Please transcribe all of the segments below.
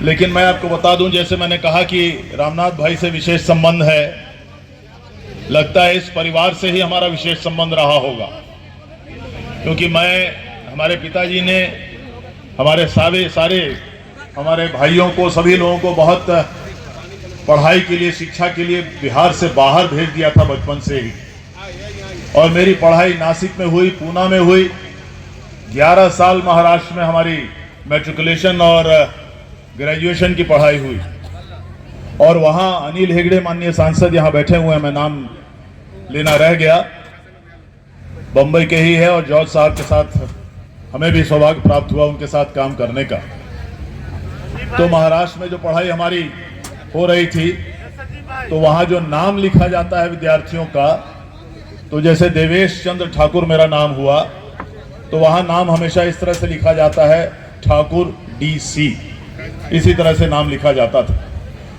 लेकिन मैं आपको बता दूं, जैसे मैंने कहा कि रामनाथ भाई से विशेष संबंध है, लगता है इस परिवार से ही हमारा विशेष संबंध रहा होगा, क्योंकि हमारे पिताजी ने हमारे सारे हमारे भाइयों को, सभी लोगों को बहुत पढ़ाई के लिए, शिक्षा के लिए बिहार से बाहर भेज दिया था बचपन से ही। और मेरी पढ़ाई नासिक में हुई, पूना में हुई। 11 साल महाराष्ट्र में हमारी मैट्रिकुलेशन और ग्रेजुएशन की पढ़ाई हुई। और वहाँ अनिल हेगड़े माननीय सांसद यहाँ बैठे हुए हैं, मैं नाम लेना रह गया, बम्बई के ही है, और जॉर्ज साहब के साथ हमें भी सौभाग्य प्राप्त हुआ उनके साथ काम करने का। तो महाराष्ट्र में जो पढ़ाई हमारी हो रही थी, तो वहाँ जो नाम लिखा जाता है विद्यार्थियों का, तो जैसे देवेश चंद्र ठाकुर मेरा नाम हुआ, तो वहाँ नाम हमेशा इस तरह से लिखा जाता है, ठाकुर DC, इसी तरह से नाम लिखा जाता था।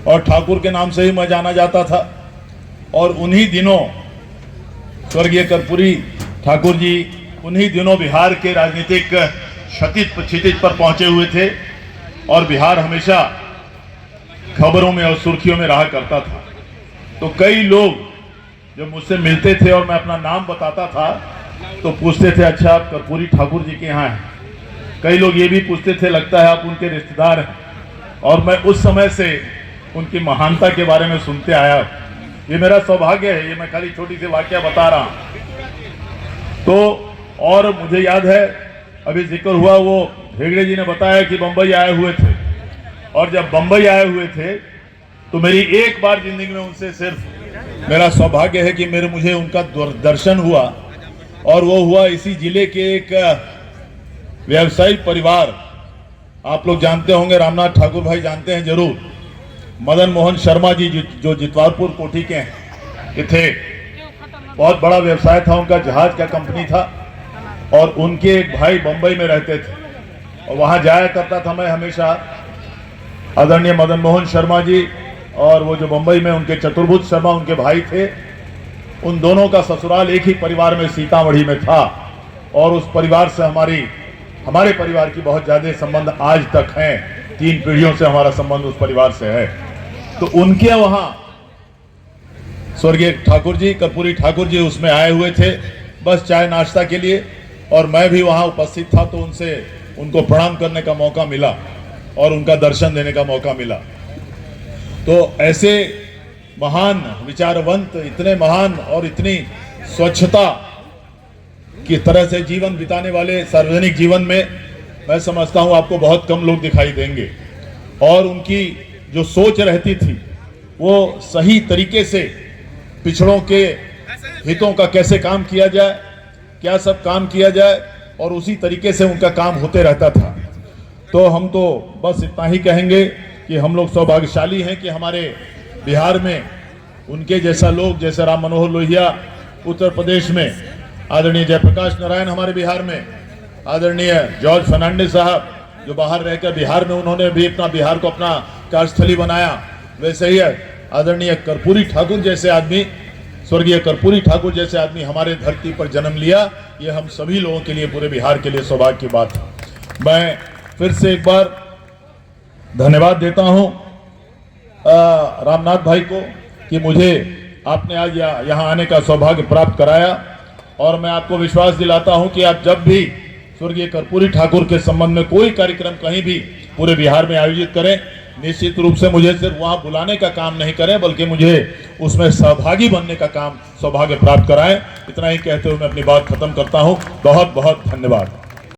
और ठाकुर के नाम से ही मैं जाना जाता था। और उन्हीं दिनों स्वर्गीय कर्पूरी ठाकुर जी उन्हीं दिनों बिहार के राजनीतिक क्षितिज पर पहुंचे हुए थे, और बिहार हमेशा खबरों में और सुर्खियों में रहा करता था। तो कई लोग जब मुझसे मिलते थे और मैं अपना नाम बताता था, तो पूछते थे, अच्छा आप कर्पूरी ठाकुर जी के यहाँ हैं? कई लोग ये भी पूछते थे, लगता है आप उनके रिश्तेदार हैं। और मैं उस समय से उनकी महानता के बारे में सुनते आया। ये मेरा सौभाग्य है, ये मैं खाली छोटी सी वाकया बता रहा हूँ। तो और मुझे याद है, अभी जिक्र हुआ, वो हेगड़े जी ने बताया कि बम्बई आए हुए थे। और जब बम्बई आए हुए थे, तो मेरी एक बार जिंदगी में उनसे सिर्फ मेरा सौभाग्य है कि मुझे उनका दर्शन हुआ। और वो हुआ इसी जिले के एक व्यवसायिक परिवार, आप लोग जानते होंगे, रामनाथ ठाकुर भाई जानते हैं जरूर, मदन मोहन शर्मा जी, जो जितवारपुर कोठी के थे। बहुत बड़ा व्यवसाय था उनका, जहाज का कंपनी था। और उनके एक भाई बंबई में रहते थे, और वहां जाया करता था मैं हमेशा। आदरणीय मदन मोहन शर्मा जी और वो जो बंबई में उनके चतुर्भुज शर्मा उनके भाई थे, उन दोनों का ससुराल एक ही परिवार में सीतामढ़ी में था। और उस परिवार से हमारे परिवार की बहुत ज्यादा संबंध आज तक हैं। 3 पीढ़ियों से हमारा संबंध उस परिवार से है। तो उनके वहां स्वर्गीय ठाकुर जी, कर्पूरी ठाकुर जी, उसमें आए हुए थे बस चाय नाश्ता के लिए। और मैं भी वहां उपस्थित था, तो उनको प्रणाम करने का मौका मिला और उनका दर्शन देने का मौका मिला। तो ऐसे महान विचारवंत, इतने महान और इतनी स्वच्छता की तरह से जीवन बिताने वाले सार्वजनिक जीवन में मैं समझता हूं आपको बहुत कम लोग दिखाई देंगे। और उनकी जो सोच रहती थी, वो सही तरीके से पिछड़ों के हितों का कैसे काम किया जाए, क्या सब काम किया जाए, और उसी तरीके से उनका काम होते रहता था। तो हम तो बस इतना ही कहेंगे कि हम लोग सौभाग्यशाली हैं कि हमारे बिहार में उनके जैसा लोग, जैसे राम मनोहर लोहिया उत्तर प्रदेश में, आदरणीय जयप्रकाश नारायण हमारे बिहार में, आदरणीय जॉर्ज फर्नांडिस साहब जो बाहर रहकर बिहार में उन्होंने भी बिहार को अपना कार्यस्थली बनाया, वैसे ही आदरणीय कर्पूरी ठाकुर जैसे आदमी, स्वर्गीय कर्पूरी ठाकुर जैसे आदमी हमारे धरती पर जन्म लिया। ये हम सभी लोगों के लिए, पूरे बिहार के लिए सौभाग्य की बात है। मैं फिर से एक बार धन्यवाद देता हूं रामनाथ भाई को कि मुझे आपने आज यहाँ आने का सौभाग्य प्राप्त कराया। और मैं आपको विश्वास दिलाता हूं कि आप जब भी स्वर्गीय कर्पूरी ठाकुर के संबंध में कोई कार्यक्रम कहीं भी पूरे बिहार में आयोजित करें, निश्चित रूप से मुझे सिर्फ वहां बुलाने का काम नहीं करें, बल्कि मुझे उसमें सहभागी बनने का काम, सौभाग्य प्राप्त कराएं। इतना ही कहते हुए मैं अपनी बात खत्म करता हूं। बहुत बहुत धन्यवाद।